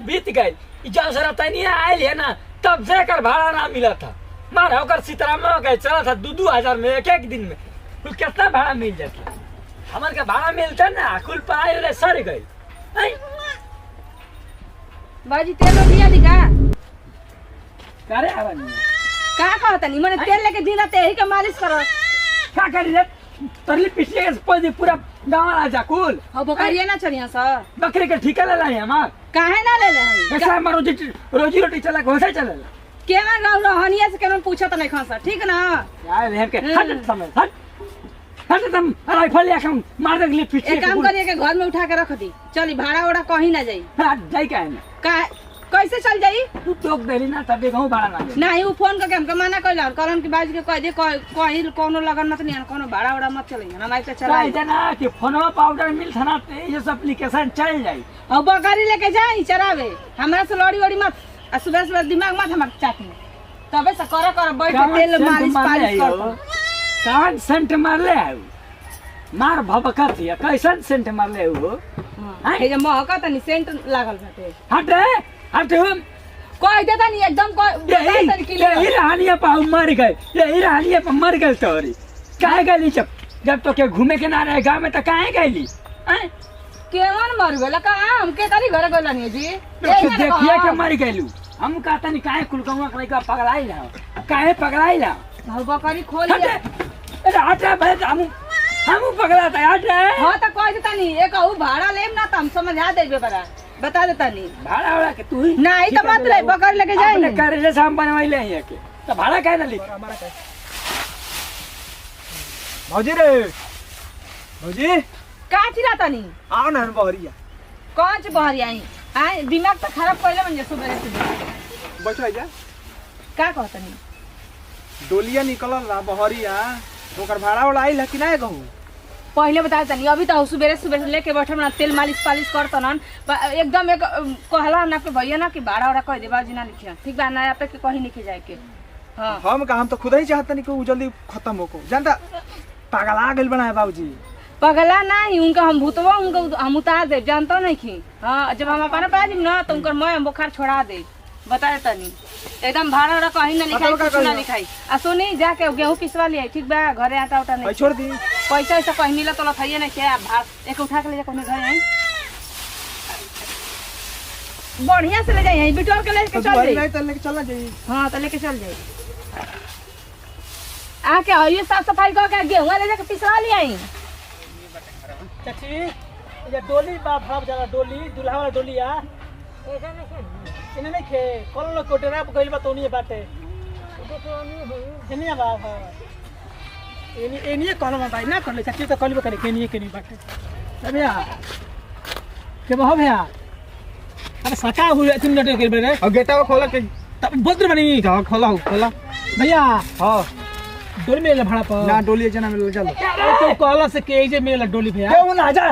बीत गई जब तनी आयल है ना तब से कर भाड़ा ना मिला था मारा होकर सीताराम में गए चला था 2-2 हजार में एक दिन में कुल कितना भाड़ा मिल जाता हमारे का भाड़ा मिलता ना कुल पढ़ाई वाले सर गई बाजी तेल लिया दिखा करे आराम का कहता नहीं मैंने तेल लेके दिन रात यही का मालिश करो क्या करी रे तरली पिछले के पौधे पूरा गांव आ जा कुल हो बकरिया ना चलिया सर बकरे के ठिका ले लाई हमार काहे ना ले ले हई कैसा हमार रोजी रोटी चला घोसा चला केना रहनिया से केना पूछत नहीं खसा ठीक ना यार रहन के हट समय हट तुम राइफल लेके मार दे लिए पीछे एक काम करिए के घर में उठा के रख दी चली भाड़ा ओड़ा कहीं ना जाई जाई काहे ना का कैसे चल जाई तू टोक देली ना तबे कहूं भाड़ा ना नहीं वो फोन करके हमके मना कइला करन की बाज के कह दे कहीं कोनो लगन मत नहीं कोनो भाड़ा ओड़ा मत चली हमारे से चला ना कि फोनवा पाउडर मिल थाना ये सब एप्लीकेशन चल जाई अब बकरी लेके जाई चरावे हमरा से लड़ी वड़ी मत आ सुबह सुबह दिमाग मत हमर चाटनी तबे से कर बैठ तेल मालिश पालिश कर कान सेंट मार ले आऊ मार भबका थिया कैसन सेंट मार ले हो हां हे जे महका तनी सेंट लागल बाटे हट कोई देता नहीं एकदम कोई तनी किलो ये रानिया पा मर गए ये रानिया पा मर गए तोरी काहे गली जब तो के घूमे के ना रहे गांव में तो काहे गली केवन मर गेला का हम के तारी घर गइला नहीं जी देखिए के मर गइलू हम कहता नहीं काहे कुलकवा कहीं का पगलाई ना काहे पगलाई ना बकरी खोल ले अरे हटा भाई हम पगला था हट हां तो कोई देता नहीं एक कहू भाड़ा लेम ना त हम समझा देबे बरा बता देता नहीं भाड़ा वाला के तू ही नहीं तो मत ले बकरी लेके जाई अपने करे से हम बनवाई ले यहाँ के तो भाड़ा काहे ना ली हमारा का भौजी रे भौजी का चिराता नहीं आओ ना बहरिया कौन से बहरी आई आए दिमाग तो खराब पहले बन जा सुबह से बैठो जा का कहता नहीं डोलिया निकलल ना बहरिया ओकर भाड़ा वाला आइल कि ना कहूं पहले बता तनी अभी तो सुबह से लेके बैठे ना तेल मालिश पालिश करता ना एकदम एक कहला ना के भैया ना कि भाड़ा वाड़ा कह दे बाजी ना लिखिया ठीक बा ना पे के कहीं लिखे जाए के हां हम तो खुद ही चाहता नहीं कि जल्दी खत्म हो को जानता पागल आ गेल बनाए बाबूजी पगला नहीं उनका हम भूतवा उनका हम उतार दे जानता नहीं कि हां जब हम अपना पा दी ना तो उनकर मैं बुखार छोड़ा दे बता देता नहीं एकदम भाड़ा वाड़ा कहीं ना लिखाई कुछ ना लिखाई आ सुनी जाके गेहूं पिसवा लिया ठीक बा घरे आटा उटा नहीं छोड़ दी पैसा ऐसा कहीं मिला तो लखाइए ना क्या भात एक उठा के ले जा कोने घर आई बढ़िया से ले जाइए बिटोर के लेके चल जाइए नहीं तो लेके चला जाइए हां तो लेके चल जाइए आके ये साफ सफाई करके गेहूं ले जाके पिसवा ले आई चाची ये डोली बा भाव जरा डोली दुल्हा वाला डोली आ इने नहीं खे कल कोटेरा गइल बा तोनी बाटे इने बा हां इने कल में भाई ना कर ले चाची तो कल करे केनी बाटे अबे आ के बह भैया अरे सका हुए 3 मिनट के बेरे और गेटा खोला के तब बोल बनी जा खोला भैया हां डोली में भाड़ा पर ना डोली जना मिल चल तो कहला से के जे मिलेला डोली भैया क्यों ना जा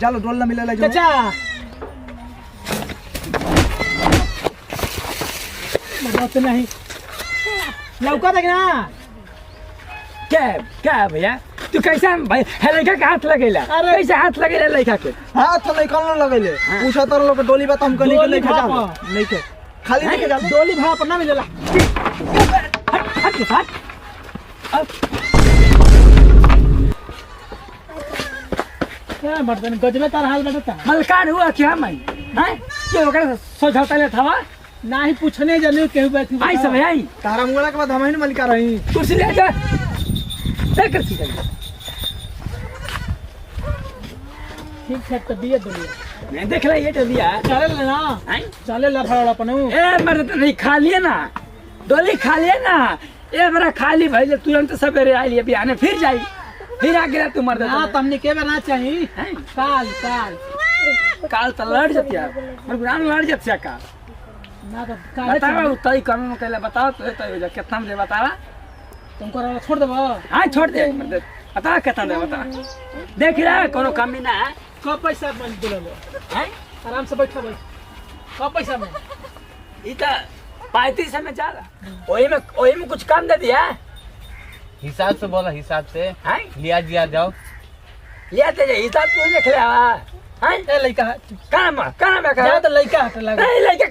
चलो डोल ना मिलेला जो चाचा बात नहीं लौका देख ना क्या भैया तू कैसा भाई लड़का के हाथ लगेला कैसे हाथ लगेला लड़का के हाथ नहीं कौन लगेले पूछा तो लोग डोली बात हम कली के लेके जा नहीं के खाली लेके जा डोली भाड़ा पर ना मिलेला हट क्या बर्तन गजबे तार हाल बता मलकान हुआ क्या मैं हैं ये ओकरा सोझाता ले थावा ना ही पूछने जाने केहू बैठी आई सब आई तारा मुंगला के बाद हम ही मलिका रही कुर्सी ले जा ले कुर्सी ले ठीक है तो दिए डोली मैं देख ले ये तो दिया चले ना हैं चले ला भाड़ा अपनू ए मर तो नहीं खा लिए ना डोली खा लिए ना ए बड़ा खाली भइले तुरंत सवेरे आई अभी आने फिर जाई फिर आ गया तू मर दे हां तुमने के बना चाहिए हैं काल तो लड़ जतिया और गुरान लड़ जतिया का ना तो काले बताओ तई कानून कहले बताओ तो कितना में बतावा तुमको छोड़ देबो हां छोड़ दे बता कितना दे बता देख रहा कोनो कमी ना है कब पैसा बन दिलो हैं आराम से बैठो भाई कब पैसा में ई त 35 में जाला ओही में कुछ कम दे दिया हिसाब से बोला हिसाब से हैं लिया दिया जाओ लेते जे हिसाब तू देख ले हां ए लइका काम जा कर तो लइका हट लगा नहीं लेके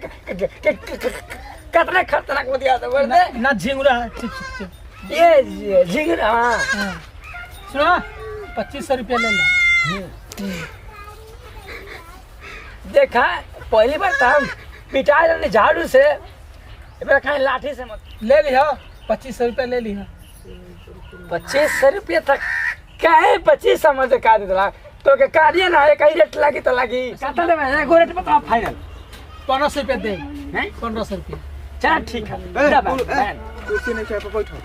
कितना खतरनाक हो दिया तो बोल दे ना झिंगुरा चुप ये झिंगुरा हां सुनो 2500 रुपया ले लो देखा पहली बार तो हम पिटाई रहने झाड़ू से मेरा कहीं लाठी से मत ले लियो 2500 रुपया ले लियो 2500 रुपया तक क्या है 25 समझ का दे दला तो के कार्य ना है कहीं रेट लगी तो लगी कहता ले मैं एगो रेट बता फाइनल 1500 रुपया दे हैं 1500 रुपया चल ठीक है कुर्सी नहीं चाहिए बैठो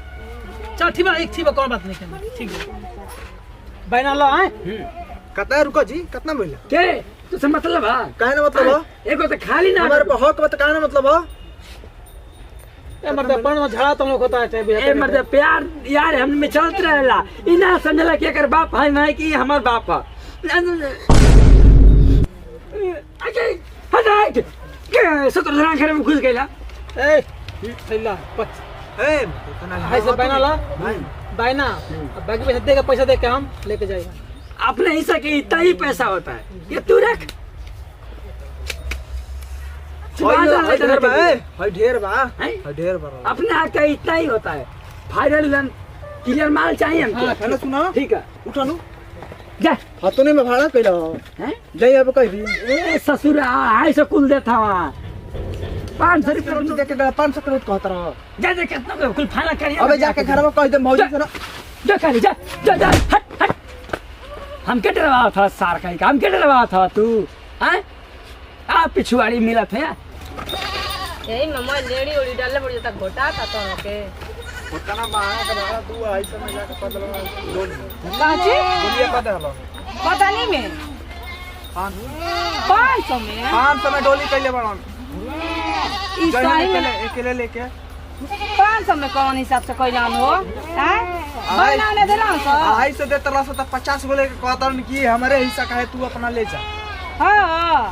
चल ठीक बा एक ठीक बा कोई बात नहीं करना ठीक है बना लो हैं कितना रुको जी कितना बोला के तुझसे मतलब है काहे ना मतलब हो एगो तो खाली ना हमारे पे हक बता काहे ना मतलब हो ए मतलब पण झड़ा तुम लोग होता है ए मतलब प्यार यार हम में चलत रहेला ई ना समझला कि एकर बाप है नहीं कि हमर बाप है अजय हटाई के सतर जना घर में घुस गइला ए थैला ए ऐसे बना लो बायना अब बाकी पैसा देगा पैसा दे के हम लेके जाएगा अपने हिस्सा के इतना ही पैसा होता है ये तू रख ढेर बा अपने हाथ का इतना ही होता है फाइनल क्लियर माल चाहिए हमको है ना सुना ठीक है उठा नु जा हतोने में भाड़ा कइला हो हैं जई अब कह दी ए ससुर आई से कुल देता वहाँ 500 रुपये देके 500 करोड़ कहत रहो जा जा कितना का कुल फाइनल करिए अबे जाके घर में कह दे भौजी से ना जा खाली जा जा जा हट हट हम के डरवा था सार का काम के डरवा था तू हैं आ पिछुआड़ी मिला था यही मम्मा लेडी उड़ी डालले पड़ जाता घोटा था तो के होतना मांगा के भाड़ा तू आई से में जाके पदल लोन काची बोलिए पता हलो पता नहीं में 500 में 500 में डोली कइले बड़न इस टाइम में अकेले लेके 500 में कौन हिसाब से कोई नाम हो हैं बना ने देला तो आई से देत रहा तो 50 बोले के कहतन कि हमारे हिस्सा का है तू अपना ले जा हां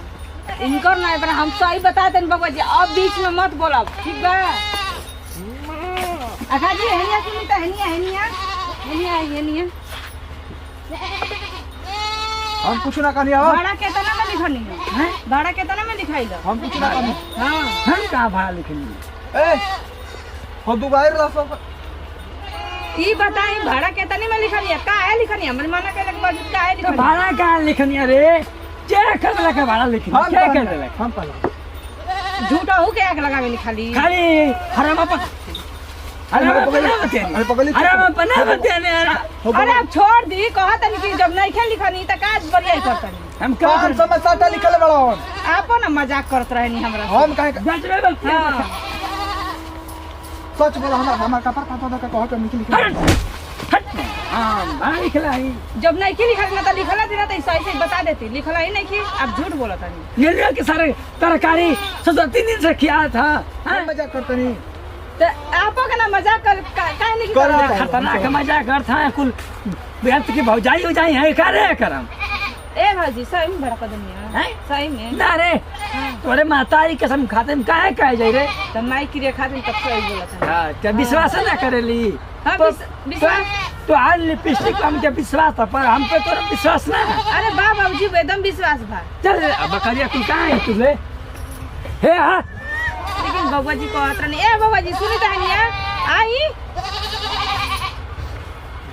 इनकर ना पर हम सही बता देन बाबा जी अब बीच में मत बोला ठीक बा आखा जी हेनिया सुनी त हेनिया हम कुछ ना कहनी हो भाड़ा केतना में लिखनी है भाड़ा केतना में लिखाई लो हम कुछ ना कहनी हां हम कहाँ भाड़ा लिखेंगे ए हो दुबारा रसो ई बताई भाड़ा केतना में लिखनी है का है लिखनी है हमरे माना के बाद का है तो लिखनी भाड़ा कहाँ लिखनी रे क्या कर लगा भाड़ा लिखनी क्या कर लगा हम पहला झूठा हो के आग लगावे लिखाली खाली हरामा पर अरे पगली हरामा बना बताने अरे अब छोड़ दी कहत नहीं कि जब नहीं खेल लिखनी त काज बढ़िया ही करतनी हम क्या 500 में 60 लिखल बड़न आपन मजाक करत रहनी हमरा हम काहे बच में बच हां सच बोला हमार कपर कपर का कह के लिख हाँ भाड़ा लिखला है जब नहीं खेल लिखल ना त लिखला देना त सही से बता देती लिखला ही नहीं कि आप झूठ बोलत नहीं निर्णय के सारे तरकारी 3 दिन से किया था हम मजाक करते नहीं तो आपो के ना मजाक कर काहे नहीं कर कर खतरनाक मजाक करता है कुल बेहद की भौजाई हो जाई है करे करम ए भाजी सही में बड़ा कदम है हैं सही में ना रे तोरे मातारी कसम खाते में काहे कहे जाई रे त माई की रे खातिर तब सही बोलत है हां ते विश्वास ना करेली हां विश्वास तो आज लिपस्टिक हम के विश्वास था पर हम पे तोरा विश्वास ना अरे बा बाबूजी एकदम विश्वास बा चल अब बकरिया तू कहां है तुझे हे हां लेकिन बाबा जी कहत रहनी ए बाबा जी सुनी त हनिया आई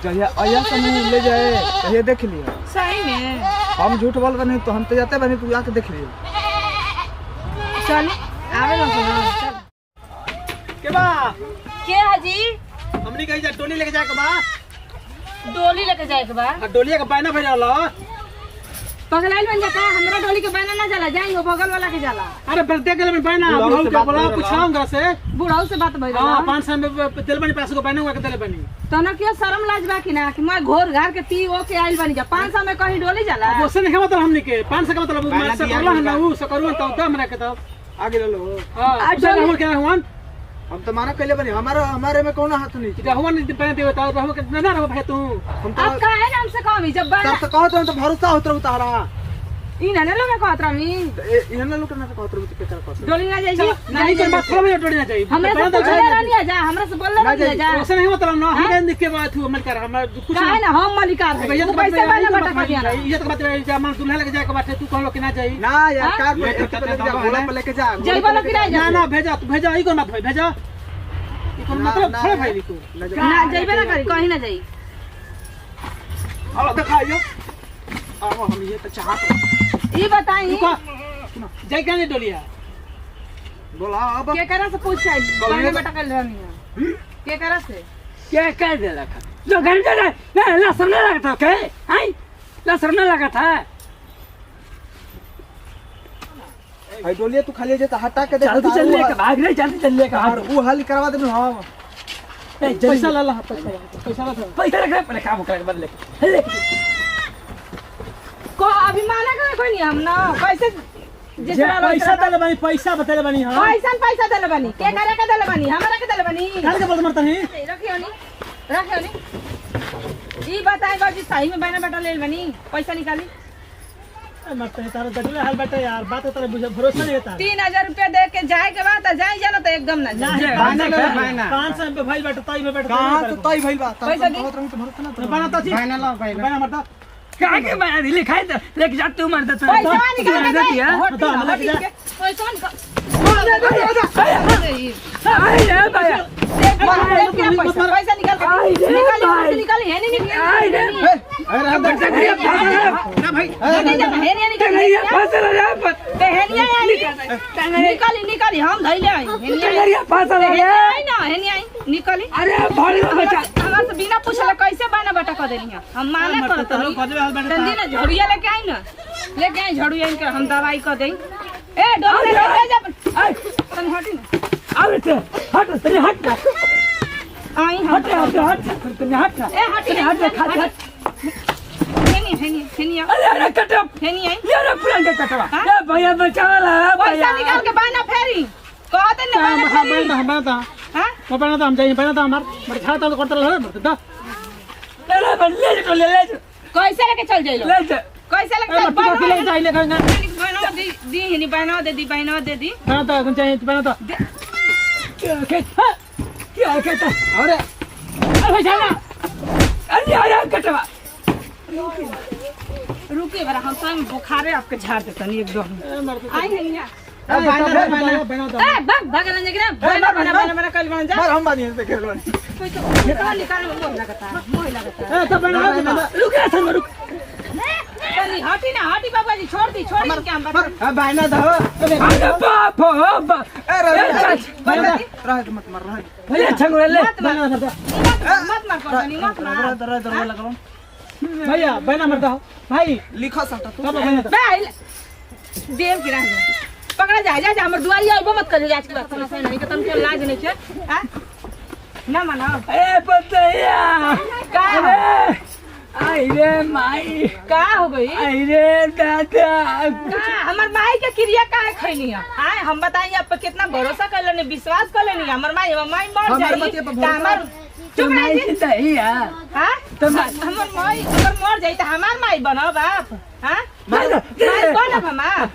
जया आया तो नहीं ले जाए ये देख लिया सही में हम झूठ बोल बने तो हम तो जाते बने तू आके देख लियो चल आवे ना सुनो के बा के हाजी हमनी कहीं जा टोली लेके जाए के बा डोली लेके जाए के बा आ डोलिया के बायना भेजल पगलाइल बन जाता हमरा डोली के बहना ना जाला जाई हो बगल वाला के जाला अरे बरते गेल में बायना बुढ़ऊ के बोला पूछाऊंगा से बुढ़ाऊ से बात भइल हां 500 में तेल बनी पैसे को बायना हुआ के तेल बनी तना के शर्म लाज बा कि ना कि मैं घोर घार के पी ओ के आइल बनी जा 500 में कहीं डोली जाला अब उससे नहीं मतलब हमनी के 500 का मतलब मैं से करला है ना ऊ से करू तो हमरा के तब आगे ले लो हां अच्छा हम क्या हुआ हम तो माना कहले बने हमारे में कौन हाथ नहीं क्या हुआ नहीं पहले देवे तो हम के ना रहो भाई तू हम तो अब का है ना हमसे कमी जब बना तब तो कहत तो भरोसा होत रहू तारा ई ना लोग कहत रही इन्हें लोग ना कहत रही के चल कहत डोली ना जाई नहीं कर बात थोड़ा डोली ना जाई हमरा से बोलले रहनी जा हमरा से बोलले रहनी जा ऐसा नहीं मतलब ना हम देख के बात हुआ मन कर हमरा कुछ काहे ना हम मालिकार है तू पैसे वाला बटा खा दिया ये तो बात है मन दूल्हा लेके जाए के बात है तू कहलो कि ना जाई ना यार कार पे घोड़ा पे लेके जा जाई वाला कि ना ना ना भेजा तू भेजा ई को मत भेजा ई को मतलब थोड़ा भाई को ना जाइबे ना करी कहीं ना जाई आओ दिखाइयो आओ हम ये तो चाहत ई बताई जाई क्या नहीं डोलिया बोला अब के करा से पूछ आई बाने बटा कर रहनी है के करा से क्या कह दे रखा जो घंटे ना लहसुन नहीं लगा था क्या हैं लहसुन नहीं लगा था भाई डोलिया तू खाली जे हटा के दे जल्दी चल ले के भाग रहे जल्दी चल ले के और वो हाल करवा दे हम पैसा ला पैसा ला पैसा रख रहे पहले काम कर बदले ले को अभिमान का कोई नहीं हम ना पैसे जितना पैसा दले बनी पैसा बतले बनी हां पैसा देले बनी के करे के देले बनी हमरा के देले बनी काल के बोल मरता है रखियो नी ई बताई बाजी सही में बहना बेटा ले बनी पैसा निकाली मरते है तारा डोले हाल बेटा यार बात तेरे बुझे भरोसा नहीं होता 3000 रुपया दे के जाए के बाद जाए जानो तो एकदम ना जाए 500 पे भाई बेटा ताई में बेटा कहां तो तई भइल बा पैसा दी बहुत रंग तो भरोसा ना बना तो भाईना ला बना मरता क्या के मैं लिखाई तो लेके जाते हूं मर देता पैसा निकाल के दे बता हमरा के जा पैसा आई रे भैया पैसा निकाल है नहीं अरे बैठ ना भाई निकाली हम धैले आई निकाली अरे भाड़ी बचा हमरा से बिना पूछले कैसे बना बटा कर देनी हम माने करत नहीं ना झड़िया लेके आई ना लेके आई झड़िया इनके हम दवाई कर देई ए डॉक्टर ले जा तन हटी ना अरे हट तेरे हट ना आई हट तेरे हट ए हटी हट हेनी अरे कटप हेनी आई ये रे पुरान के कटवा ए भैया बचावा ला पैसा निकाल के बाना फेरी कहते न बाना फेरी हां मैं बना तो हम जाइए बना तो हमार मर खा तो करता रहे मरता अरे बल्ले ले कैसे लेके चल जाइलो ले जा कैसे लेके चल मत के ले जाइए लेकर ना बना दी हेनी बना दे दी बना तो कौन चाहिए बना तो क्या कहता अरे अरे जाना अरे कटवा रुकिए बरा हम तो बुखारे आपके झाड़ देतनी एकदम आई हेनी बना तो ए भाग रंजे गिरा बना कल बन जा मार हम बानी पे खेल बानी कोई तो निकाल मोह लगता ए तो बना रुक रे रुक तनी हटी बाबा जी छोड़ दी क्या हम बता भाईना दो अरे बाप हो अरे रह मत मार रह भैया छंगुरे ले मत मार रह लगा भैया बना मरता हो भाई लिखा सकता तू कब बना तो भाई देव गिरा पकड़ा जा हमर दुआरी आइबो मत करियो आज के बाद समझ नहीं के तुमके लाज नहीं छे हां ना मानो ए पतैया का आई रे माई का हो गई आई रे दादा का हमर माई के क्रिया काहे खैनी है हां हम बताइए आप पे कितना भरोसा कर लेने विश्वास कर लेनी हमर माई मर जाई हमर चुप रही सही है हां तो हमर माई अगर मर जाई त हमार माई बनो बाप हां माई बनो हमार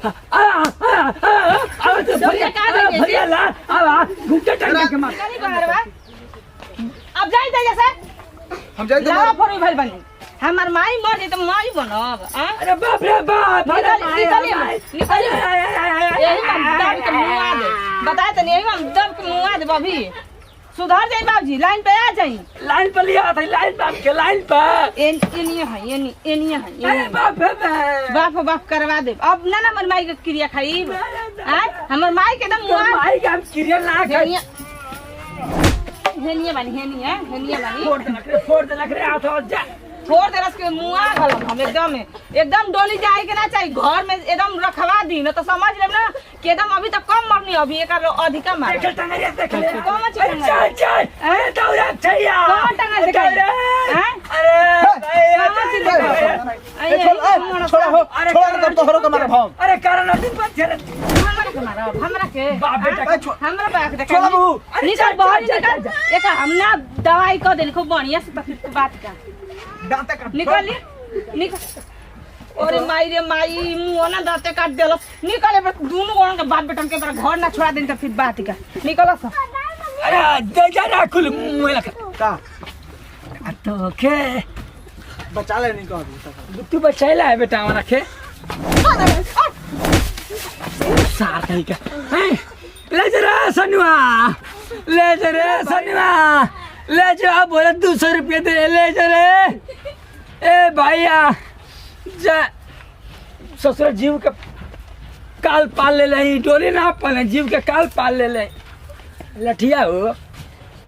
भैया ला घुटे टंगे के मार नहीं बहरवा अब जाई दे जैसे हम जाए तो लावा फोरी भइल बनी हमार माई मर जाई त माई बनब हां अरे बाप रे बाप निकल यही हम दब के मुआ दे बताए त नहीं हम दब के मुआ दे अभी सुधर जाई बाबूजी लाइन पे आ जाई लाइन पर लिया था लाइन बाप के लाइन पर एनिए है अरे बाप रे बाप करवा दे अब ना हमर माई के क्रिया खाई हां हमर माई के एकदम मुआ माई का क्रिया ना खाई हेनिए बानी फोड़ दे लग रहा था जा छोड़ दे रस के मुआ गल हम एकदम डोली जाए के ना चाहिए घर में एकदम रखवा दी ना तो समझ ले ना कि एकदम अभी तक कम मरनी अभी एक अधिका मार देख टंगरिया देख ले कौन चीज चल अरे दौड़ा छैया कौन टंगा दिखाई हैं अरे छोड़ा हो छोड़ा तब तो हरो का मारा भाव अरे कारण दिन पर चल हमरा के बाप बेटा हमरा बाप देखा छोड़ा बहू निकल बाहर निकल एक हम ना दवाई कर देली खूब बढ़िया से बात का दांत का निकल अरे माई रे माई मुंह ना दांते काट देलो निकले बे दोनों गोन के बाप बेटन के तोरा घर ना छोड़ा देन त फिर बात का निकल स अरे दे जा ना खुल मुंह लगा का तो के बचा ले नहीं कभी तू बचाइला है बेटा हमारा के सार कहीं का हैं ले जरा सनुआ ले जा बोले 200 रुपये दे ले जरे ए भैया जा ससुर जीव के काल पाल ले डोली ना पाले जीव के काल पाल ले लठिया हो